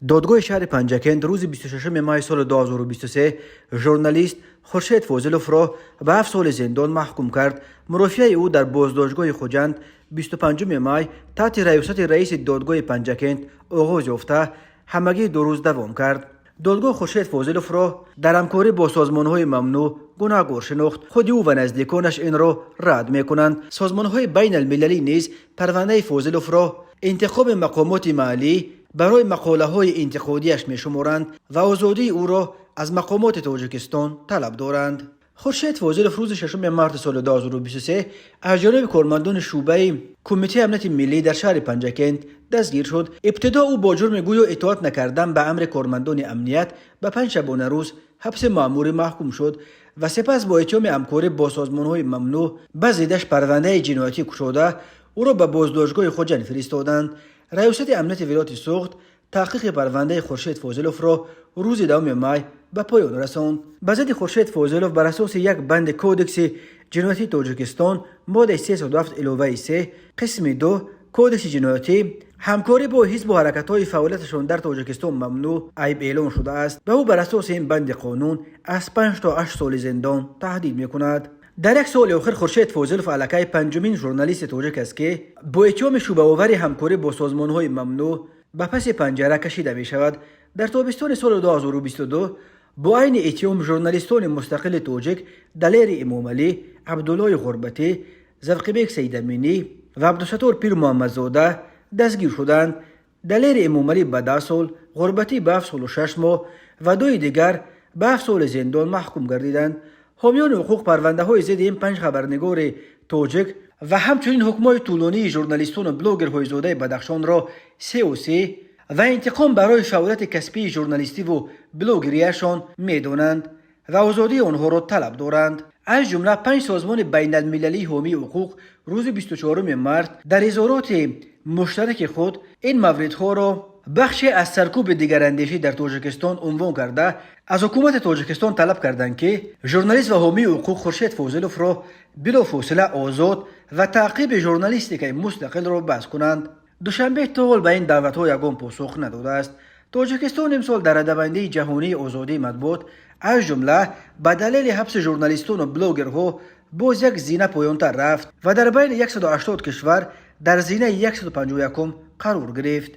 دادگاه شهر پنجکند روز 26 ماه سال 2023 ژورنالیست خورشید فوزلوف را به 7 سال زندان محکوم کرد. مرافعه او در بازداشتگاه خوجند 25 ماه تحت ریاست رئیس دادگاه پنجکند آغاز یافته همگی 2 روز دوام کرد. دادگاه خورشید فوزلوف را در همکاری با سازمان‌های ممنوع گناهکار شناخت. خود او و نزدیکانش این را رد می‌کنند. سازمان‌های بین المللی نیز پرونده فوزلوف را انتخاب مقامات محلی برای مقاله‌های انتقادیش می‌شمارند و آزادی او را از مقامات تاجیکستان طلب دارند. خورشید فوزلوف روز 6 مارس سال 2023 از جانب کارمندان شعبه کمیته امنیت ملی در شهر پنجکند دستگیر شد. ابتدا او با جرم گویا اطاعت نکردن به امر کارمندان امنیت به 5 شبانه روز حبس مأموری محکوم شد و سپس با اتهام همکاری با سازمان‌های ممنوع به ضدش پرونده جنایتی گشوده او را به بازداشتگاه خوجند فرستادند. ریاست امنیت ولایت سوخت تحقیق پرونده خورشید فوزلوف را روز 2 ماه به پایان رساند. به ضد خورشید فوزلوف بر اساس یک بند کودکس جنایتی تاجیکستان ماده 307 علاوه 3 قسم 2 کودکس جنایتی همکاری با حزب و حرکت‌های فعالیتشان در تاجیکستان ممنوع عیب اعلام شده است و او بر اساس این بند قانون از 5 تا 8 سال زندان تهدید می‌کند. در یک سال آخر خورشید فوزلوف علیه پنجمین ژورنالیست تاجیک است که با اتهام شبه‌آوری همکاری با سازمان‌های ممنوع به پس پنجره کشیده می‌شود. در تابستان سال 2022 با این اتهام ژورنالیستان مستقل تاجیک دلیر امامعلی، عبدالله غربتی، ذوقبیک سیدامینی و عبدالستار پیر محمدزاده دستگیر شدند. دلیر امامعلی به 10 سال، غربتی به 7 سال و 6 ماه و 2 دیگر به 7 سال زندان محکوم گردیدند. حامیان حقوق پرونده های ضد این 5 خبرنگار تاجیک و همچنین حکمای طولانی ژورنالیستان و بلاگرهای زاده بدخشان را 3 و انتقام برای فعالیت کسبی ژورنالیستی و بلاگریشان میدانند و آزادی آنها را طلب دارند. از جمله 5 سازمان بین المللی حامی حقوق روز 24 مارس در اظهارات مشترک خود این موردها را بخشی از سرکوب دیگراندیشی در تاجیکستان عنوان کرده از حکومت تاجیکستان طلب کردند که ژورنالیست و حامی حقوق خورشید فوزلوف را بلافاصله آزاد و تعقیب ژورنالیستیک مستقل را بحث کنند. دوشنبه تا حال به این دعوت‌ها یگان پاسخ نداده است. تاجیکستان امسال در رده‌بندی جهانی آزادی مطبوعات از جمله به دلیل حبس ژورنالیستان و بلاگرها باز یک زینه پایان‌تر رفت و در بین 180 کشور در زینه 151 قرار گرفت.